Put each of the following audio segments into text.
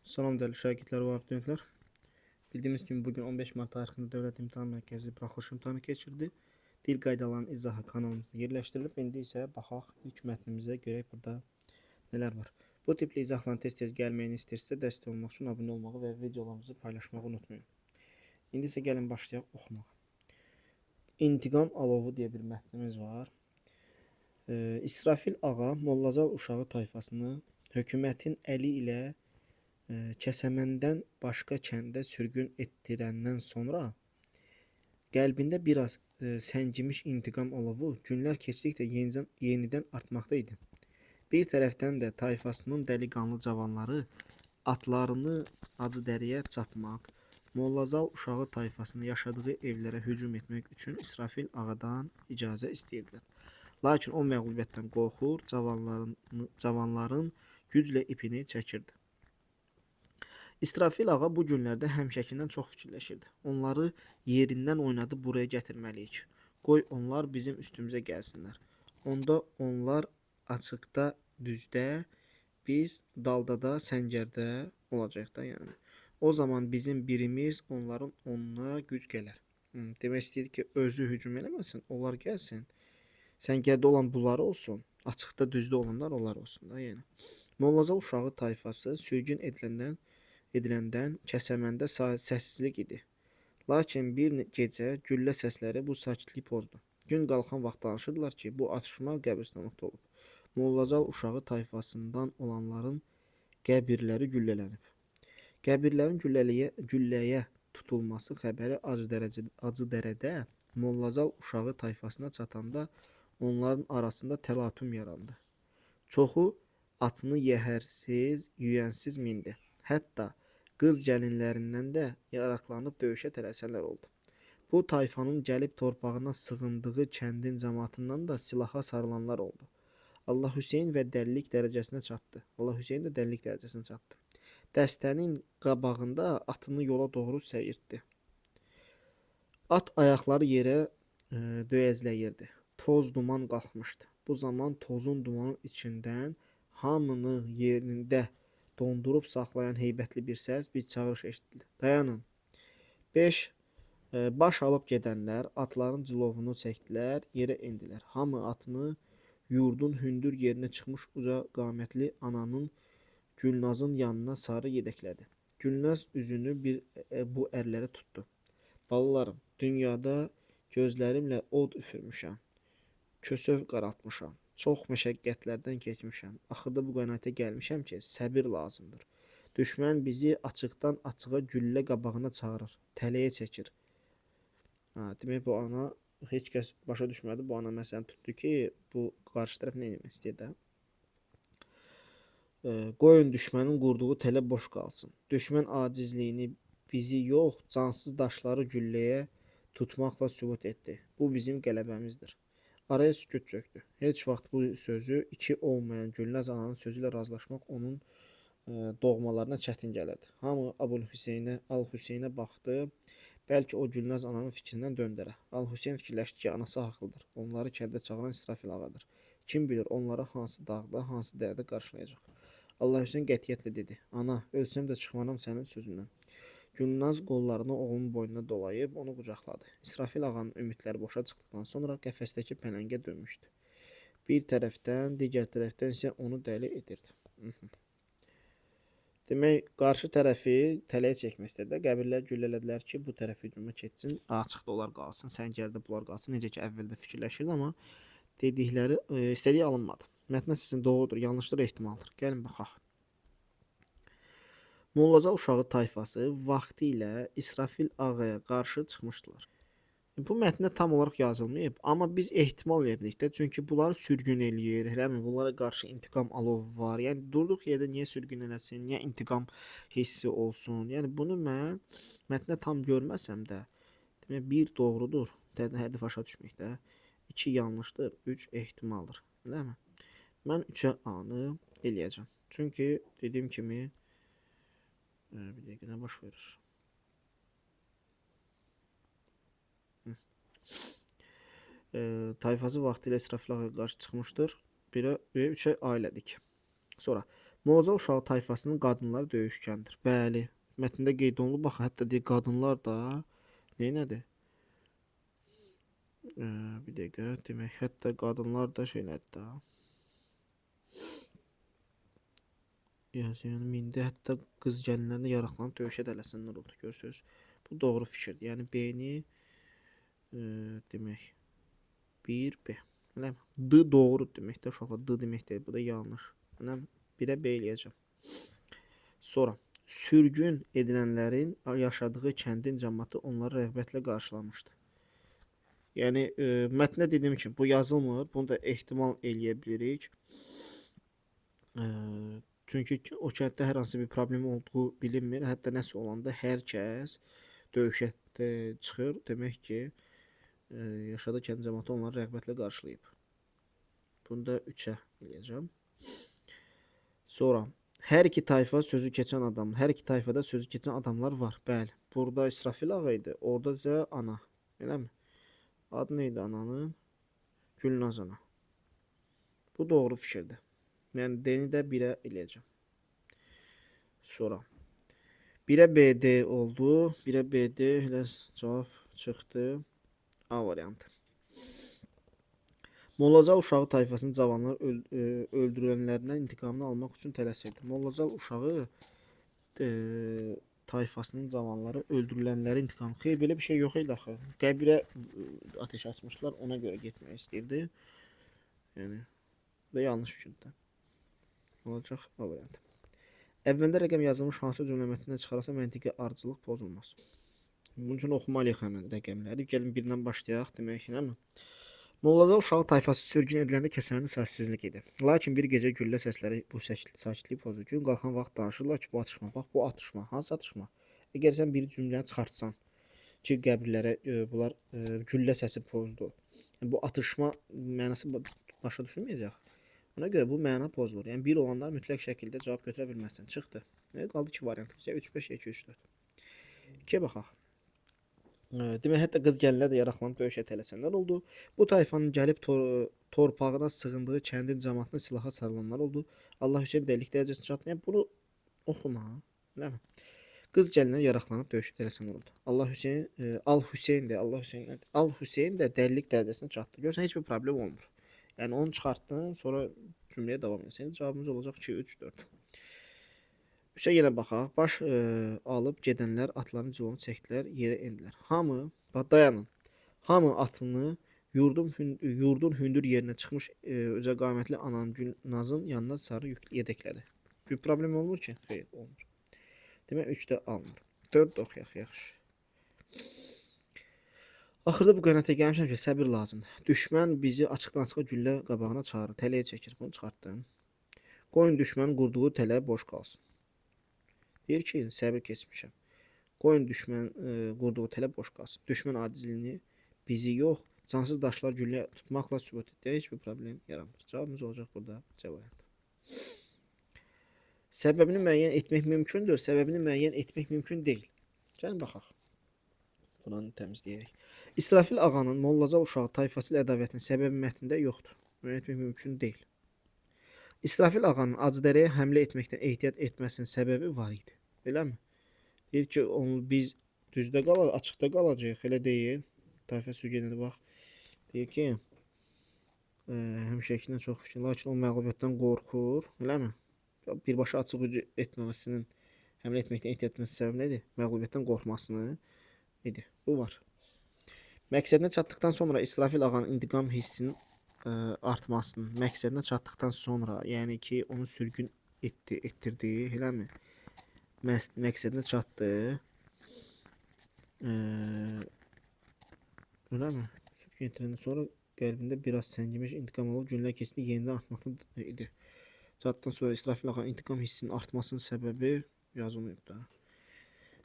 Salam değerli şagirdler ve abituriyentler. Bildiğimiz gibi bugün 15 Mart tarixində Dövlət İmtahan Mərkəzi buraxılış imtahanı keçirdi. Dil qaydalarının izahı kanalımızda yerləşdirilib. İndi isə baxaq ilk mətnimizə görək burada nələr var. Bu tipli izahların tez-tez gəlməyini istəyirsə dəstək olmaq üçün abunə olmağı və videolarımızı paylaşmağı unutmayın. İndi isə gəlin başlayaq oxumağa. İntiqam alovu deyə bir mətnimiz var. İsrafil ağa Mollacal uşağı tayfasını hökumətin əli ilə Kəsəməndən başqa kəndə sürgün etdirəndən sonra qəlbində biraz səngimiş intiqam alovu günlər keçdikcə yenidən artmaqda idi. Bir tərəfdən də tayfasının dəliqanlı cavanları atlarını Acıdəriyə çapmaq, Mollazal uşağı tayfasının yaşadığı evlərə hücum etmək üçün İsrafil ağadan icazə istəyirdilər. Lakin o məğlubiyyətdən qorxur, cavanların güclə ipini çəkirdi. İsrafil ağa bu günlərdə həmişəkindən çox fikirləşirdi. Onları yerindən oynadıb buraya gətirməliyik. Qoy onlar bizim üstümüzə gəlsinlər. Onda onlar açıqda, düzdə, biz dalda da, səngərdə olacaq da yəni. O zaman bizim birimiz onların onuna güc gələr. Demək istəyir ki, özü hücum eləməsin, onlar gəlsin. Səngərdə olan bunlar olsun, açıqda, düzdə olanlar onlar olsun da yəni. Mollacal uşağı tayfası sürgün ediləndən Kəsəməndə səssizlik idi. Lakin bir gecə güllə səsləri bu sakitliyi pozdu. Gün qalxan vaxt danışırdılar ki, bu atışma qəbirstanlıqda olub. Mollacal uşağı tayfasından olanların qəbirləri güllələnib. Qəbirlərin gülləyə tutulması xəbəri Acıdərədə Mollacal uşağı tayfasına çatanda onların arasında təlatüm yarandı. Çoxu atını yəhərsiz, yüyənsiz mindi. Hətta qız gəlinlərindən də yaraqlanıb döyüşə tələsənlər oldu. Bu tayfanın gəlib torpağına sığındığı kəndin cəmaatından da silaha sarılanlar oldu. Allah Hüseyn və dəlilik dərəcəsinə çatdı. Allah Hüseyn də dəlilik dərəcəsinə çatdı. Dəstənin qabağında atını yola doğru səyirtdi. At ayaqları yerə döyəzləyirdi. Toz duman qalxmışdı. Bu zaman tozun dumanın içindən hamını yerində dondurub saxlayan heybətli bir səs, bir çağırış eşitdi. Dayanın. 5 baş alıb gedənlər atların cilovunu çəkdilər, yerə endilər. Hamı atını yurdun hündür yerinə çıxmış uca qamətli ananın Gülnazın yanına sarı yedəklədi. Gülnaz üzünü bu ərlərə tutdu. Balalarım, dünyada gözlərimlə od üfürmüşəm, kösöv qaraltmışam. Çox məşəqqətlərdən keçmişəm. Axırda bu qənaətə gəlmişəm ki, səbir lazımdır. Düşmən bizi açıqdan açığa güllə qabağına çağırır, tələyə çəkir. Demək bu ana heç kəs başa düşmədi. Bu ana məsələni tutdu ki, bu qarşı tərəf nə etmək istəyir də? Qoyun düşmənin qurduğu tələ boş qalsın. Düşmən acizliyini bizi yox, cansız daşları gülləyə tutmaqla sübut etdi. Bu bizim qələbəmizdir. Araya sükut çöktü. Heç vaxt bu sözü iki olmayan Gülnaz ananın sözü ilə razılaşmaq onun doğmalarına çətin gəlirdi. Hamı Al-Hüseynə baxdı. Bəlkə o Gülnaz ananın fikrindən döndərə. Al-Hüseyn fikirləşdi ki, anası haqlıdır. Onları kəndə çağıran İsrafil ağadır. Kim bilir onlara hansı dağda, hansı dərdə qarşılayacaq. Allah-Hüseyn qətiyyətlə dedi. Ana, ölsəm də çıxmaram sənin sözündən. Gülnaz qollarını oğlunun boynuna dolayıb onu qucaqladı. İsrafil ağanın ümidləri boşa çıxdıqdan sonra qəfəsdəki pələngə dönmüşdü. Bir tərəfdən, digər tərəfdən isə onu dəli edirdi. Demək, qarşı tərəfi tələyə çəkmək istədi. Qəbirlər güllələdilər ki, bu tərəf hücuma keçsin, açıqda onlar qalsın, səngərdə bunlar qalsın. Necə ki, əvvəldə fikirləşirdi, amma dedikləri, istədiyi alınmadı. Mətnə sizin doğrudur, yanlışdır, ehtimaldır. Gəlin baxaq. Mollacal uşağı tayfası vaxtilə İsrafil ağaya qarşı çıxmışdılar. Bu mətndə tam olaraq yazılmayıb, amma biz ehtimal edirik də, çünki bunları sürgün eləyir, eləmi? Bunlara qarşı intiqam alovu var. Yəni durduq yerdə niyə sürgün eləsin, niyə intiqam hissi olsun? Yəni bunu mən mətndə tam görməsəm də, demək bir doğrudur, hədif aşağı düşməkdə, 2 yanlışdır, 3 ehtimaldır, eləmi? Mən 3-ə A-nı eləyəcəm. Çünki dediyim kimi bir dəqiqə nə baş verir? Tayfası vaxtilə İsrafil ağaya qarşı çıxmışdır. 1-ə 3-ə A elədik. Sonra Moğolca uşağı tayfasının qadınları döyüşkəndir. Bəli, mətndə qeyd olunub, bax, hətta deyir qadınlar da neynədir? Bir dəqiqə, demək, hətta qadınlar da şeylədir da. Yəni mində hətta qız gəlinlərinə yaraqlanıb döyüşə də eləsənlər oldu, görürsüz. Bu doğru fikirdir. Yəni B-ni demək 1B. Eləmi? D doğru deməkdir uşaqlar. D demək deyil, bu da yanlış. Eləmi? 1-ə B eləyəcəm. Sonra sürgün edilənlərin yaşadığı kəndin cəmiyyəti onları rəğbətlə qarşılamışdı. Yəni mətndə dediyim kimi bu yazılmır. Bunu da ehtimal eləyə bilirik. Çünki o kənddə hər hansı bir problem olduğu bilinmir. Hətta nəsə olanda hər kəs döyüşə çıxır. Demək ki, yaşadığı kənd cəmiyyəti onları rəğbətlə qarşılayıb. Bunu da 3-ə eləyəcəm. Sonra hər iki tayfa sözü keçən adam, hər iki tayfada sözü keçən adamlar var. Bəli. Burada İsrafil ağa idi. Orada isə ana. Eləmi? Adı neydi ananın? Gülnaz ana. Bu doğru fikirdir. Yəni D-ni də 1-ə eləyəcəm. Sonra 1-ə BD oldu. 1-ə BD elə cavab çıxdı. A variantı. Mollacal uşağı tayfasının cavanlar öldürülənlərindən intiqamını almaq üçün tələsirdi. Mollacal uşağı tayfasının cavanları öldürülənlərin intiqamı. Xeyr, belə bir şey yox idi axı. Qəbirə ateş açmışlar, ona görə getmək istəyirdi. Yəni, bu da yanlış fikirdir. Olacaq A variantı. Əvvəldə rəqəm yazılmış hansı cümlə mətnindən çıxarasa məntiqi ardıcıllıq pozulmaz. Bunun üçün oxumalıyıq həmin rəqəmləri. Gəlin birindən başlayaq demək, nəmi? Mollacal uşağı tayfası sürgün ediləndə kəsəməndə səssizlik idi. Lakin bir gecə güllə səsləri bu sakitliyi pozdu. Gün qalxan vaxt danışırlar ki, bu atışma. Bax, bu atışma. Hansı atışma? Əgər sən bir cümləni çıxartsan ki, qəbirlərə bunlar güllə səsi pozdu. Yəni, bu atışma mənası başa düşülməyəcək. Ona görə bu məna pozulur. Yəni, bir olanlar mütləq şəkildə cavab götürə bilməzsən. Çıxdı. Qaldı 2 variant. 3, 5, 2, 3, 4. 2-yə baxaq. Demək, hətta qız gəlinlər də yaraqlanıb döyüşə tələsənlər oldu. Bu tayfanın gəlib torpağına sığındığı kəndin cəmaatına silaha sarılanlar oldu. Allah Hüseyn dəlik dərəcəsinə çatmayan bunu oxuma. Eləmi? Qız gəlinlər yaraqlanıb döyüşə tələsənlər oldu. Allah Hüseyn də dəlilik dərəcəsinə çatdı. Görürsən, heç bir problem olmur. Yəni onu çıxartdın, sonra cümləyə davam edin. Cavabımız olacaq 2, 3, 4. Üçə yenə baxaq. Baş alıb gedənlər atlarını yolunu çəkdilər, yerə endilər. Hamı, bax dayanın. Hamı atını yurdun hündür yerinə çıxmış özə qamətli ananın Gülnazın yanına sarı yedəklədi. Bir problem olmur ki? Xeyr, olmur. Demək 3-də alınır. 4 də oxuyaq, yaxşı. Axırda bu qənaətə gəlmişəm ki, səbir lazımdır. Düşmən bizi açıqdan-açıqa güllə qabağına çağırır, tələyə çəkir. Bunu çıxartdım. Qoyun düşmənin qurduğu tələ boş qalsın. Deyir ki, səbir keçmişəm. Qoyun düşmən qurduğu tələ boş qalsın. Düşmən acizliyini bizi yox, cansız daşlar güllə tutmaqla sübut etdi. Heç bir problem yaranmır. Cavabımız olacaq burada C variantı. Səbəbini müəyyən etmək mümkündür, səbəbini müəyyən etmək mümkün deyil. Gəlin baxaq. Buranı təmizləyək. İsrafil ağanın Mollaca uşağı tayfası ilə ədavətinin səbəbi mətndə yoxdur. Müəyyən etmək mümkün deyil. İsrafil ağanın Acıdərəyə həmlə etməkdən ehtiyat etməsinin səbəbi var idi. Beləmi? Deyir ki, biz düzdə qalacaq, açıqda qalacaq, elə deyil. Tayfa sürgünədə bax. Deyir ki, həmişəkindən çox fikir, lakin o məğlubiyyətdən qorxur. Eləmi? Birbaşa açıq etməməsinin, həmlə etməkdən ehtiyat etməsinin səbəbi nədir? Məğlubiyyətdən qorxmasını idi. Bu var. Məqsədinə çatdıqdan sonra İsrafil ağanın intiqam hissinin artmasının məqsədinə çatdıqdan sonra, yəni ki, onu sürgün etdirdi, eləmi? Məqsədinə çatdı. Eləmi? Sürgün etdirəndən sonra qəlbində biraz səngimiş intiqam olub, günlər keçdi, yenidən artmaqda idi. Çatdıqdan sonra İsrafil ağanın intiqam hissinin artmasının səbəbi yazılmayıb da.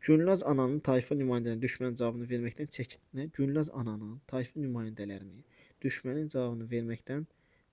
Gülnaz ananın tayfa nümayəndələrini düşmənin cavabını verməkdən çəkindirmə. Gülnaz ananın tayfa nümayəndələrini düşmənin cavabını verməkdən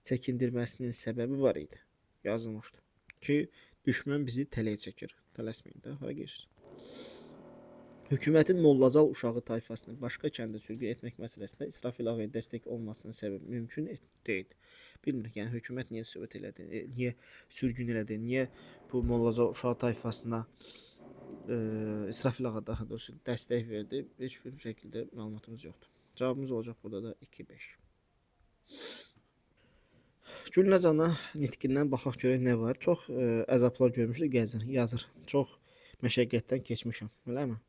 çəkindirməsinin səbəbi var idi. Yazılmışdı. Ki, düşmən bizi tələyə çəkir. Tələsməyin də, hara geçir. Hökumətin Mollacal uşağı tayfasını başqa kəndə sürgün etmək məsələsində İsrafil ağaya dəstək olmasının səbəbi mümkün deyil. Bilmirik, yəni hökumət niyə söhbət elədi, niyə sürgün elədi, niyə bu Mollacal uşağı tayfasına İsrafil ağa daha doğrusu dəstək verdi. Heç bir şəkildə məlumatımız yoxdur. Cavabımız olacaq burada da 2-5. Gülnaz ana nitqindən baxaq görək nə var. Çox əzablar görmüşdü, gəzir, yazır. Çox məşəqqətdən keçmişəm, eləmi?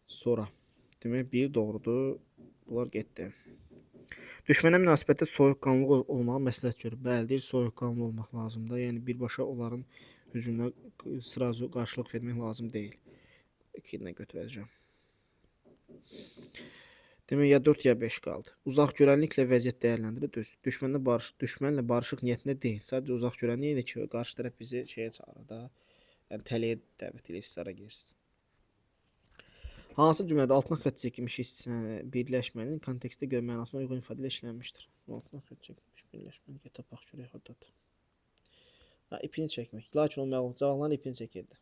Sonra demək bir doğrudur. Bunlar getdi. Düşmənə münasibətdə soyuqqanlı olmağı məsləhət görür. Bəli, deyir, soyuqqanlı olmaq lazımdır. Yəni birbaşa onların hücumuna sırazu qarşılıq vermək lazım deyil. 2-dən götürəcəm. Demək ya 4 ya 5 qaldı. Uzaq görənliklə vəziyyət dəyərləndirir. Düz. Düşmənlə barışıq niyyətində deyil. Sadəcə uzaq görənlik idi ki, qarşı tərəf bizi şeyə çağırır da. Yəni tələyə dəvət edir, istisara girsin. Hansı cümlədə altına xətt çəkilmiş birləşmənin kontekstə görə mənasına uyğun ifadə ilə işlənmişdir? Altına xətt çəkilmiş birləşməni gətirə bax görək hardadır. Ha, ipini çəkmək. Lakin o məlumat cavabların ipini çəkirdi.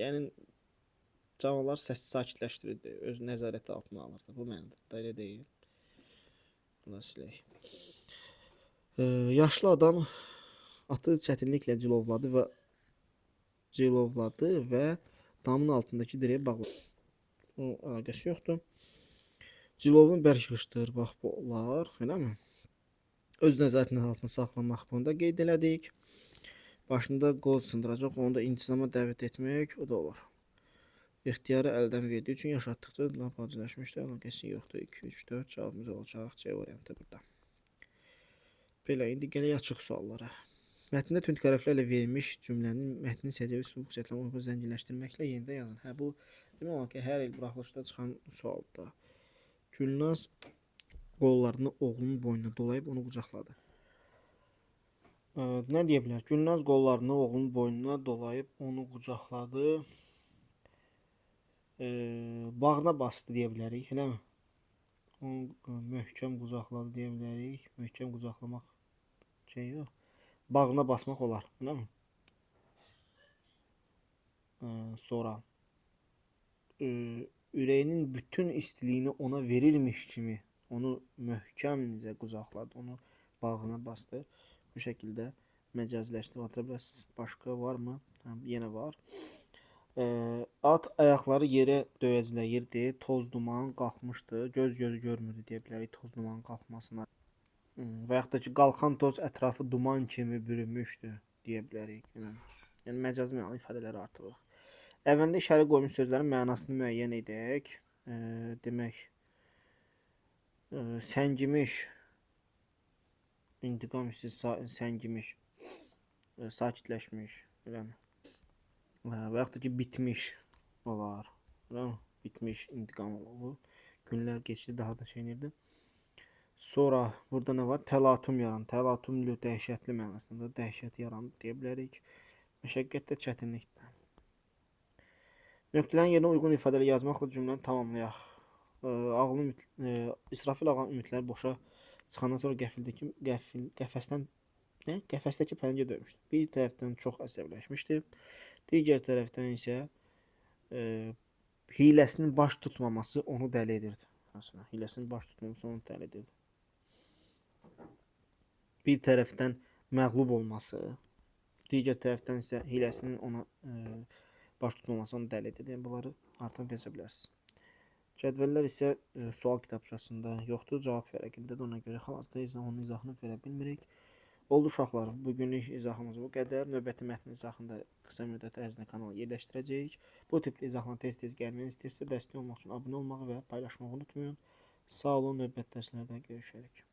Yəni cavablar səsi sakitləşdirirdi, öz nəzarəti altına alırdı. Bu mənada da elə deyil. Buna silək. Yaşlı adam atı çətinliklə cilovladı və damın altındakı direğe bağladı. Bunun əlaqəsi yoxdur. Cilovunu bərk yığışdır. Bax bu olar, eləmi? Öz nəzarətinin altında saxlamaq bunu da qeyd elədik. Başında qol sındıracaq, onu da intizama dəvət etmək, o da olur. İxtiyarı əldən verdiyi üçün yaşatdıqca lap acılaşmışdır. Əlaqəsi yoxdur. 2, 3, 4 cavabımız olacaq. C variantı burada. Belə, indi gələk açıq suallara. Mətndə tünd hərflərlə verilmiş cümlənin mətnin səciyyəvi üslub xüsusiyyətlərinə uyğun zənginləşdirməklə yenidən yazın. Hə, bu demək olar ki, hər il buraxılışda çıxan sualdır. Gülnaz qollarını oğlunun boynuna dolayıb onu qucaqladı. Nə deyə bilər? Gülnaz qollarını oğlunun boynuna dolayıb onu qucaqladı. Bağrına bastı deyə bilərik, eləmi? Onu möhkəm qucaqladı deyə bilərik. Möhkəm qucaqlamaq şey yox. Bağrına basmaq olar, eləmi? Sonra ürəyinin bütün istiliyini ona verilmiş kimi onu möhkəmcə qucaqladı, onu bağrına bastı. Bu şəkildə məcazləşdirib. Başqa varmı? Yenə var. At ayaqları yerə döyəcləyirdi, toz duman qalxmışdı, göz görmürdü deyə bilərik toz dumanın qalxmasına. Və yaxud da ki, qalxan toz ətrafı duman kimi bürünmüşdü deyə bilərik. Yəni məcazi mənalı ifadələri artırırıq. Əvvəlində işarə qoymuş sözlərin mənasını müəyyən edək. Demək, səngimiş, intiqam hissi səngimiş, sakitləşmiş, eləmi? Və yaxud da ki, bitmiş olar. Bitmiş, intiqam olur. Günlər keçdi, daha da şey edirdi. Sonra burada nə var? Təlatum yaran. Təlatum dəhşətli mənasında dəhşət yaran deyə bilərik. Məşəqqətdə çətinlikdə. Nöqtələrin yerinə uyğun ifadələri yazmaqla cümləni tamamlayaq. İsrafil ağanın ümidləri boşa çıxandan sonra qəfəsdəki pələngə dönmüşdü. Bir tərəfdən çox əsəbləşmişdi. Digər tərəfdən isə hiləsinin baş tutmaması onu dəli edirdi. Aslında hiləsinin baş tutmaması onu dəli edirdi. Bir tərəfdən məğlub olması, digər tərəfdən isə hiləsinin ona baş tutmaması onu dəli edir. Yəni bunları artıq yazə bilərsiniz. Cədvəllər isə sual kitabçasında yoxdur, cavab vərəqindədir. Ona görə hal-hazırda onun izahını verə bilmirik. Oldu uşaqlar, bugünlük izahımız bu qədər. Növbəti mətn izahında qısa müddət ərzində kanala yerləşdirəcəyik. Bu tipli izahla tez-tez gəlməyini istəyirsə, dəstək olmaq üçün abunə olmağı və paylaşmağı unutmayın. Sağ olun, növbəti dərslərdə görüşərik.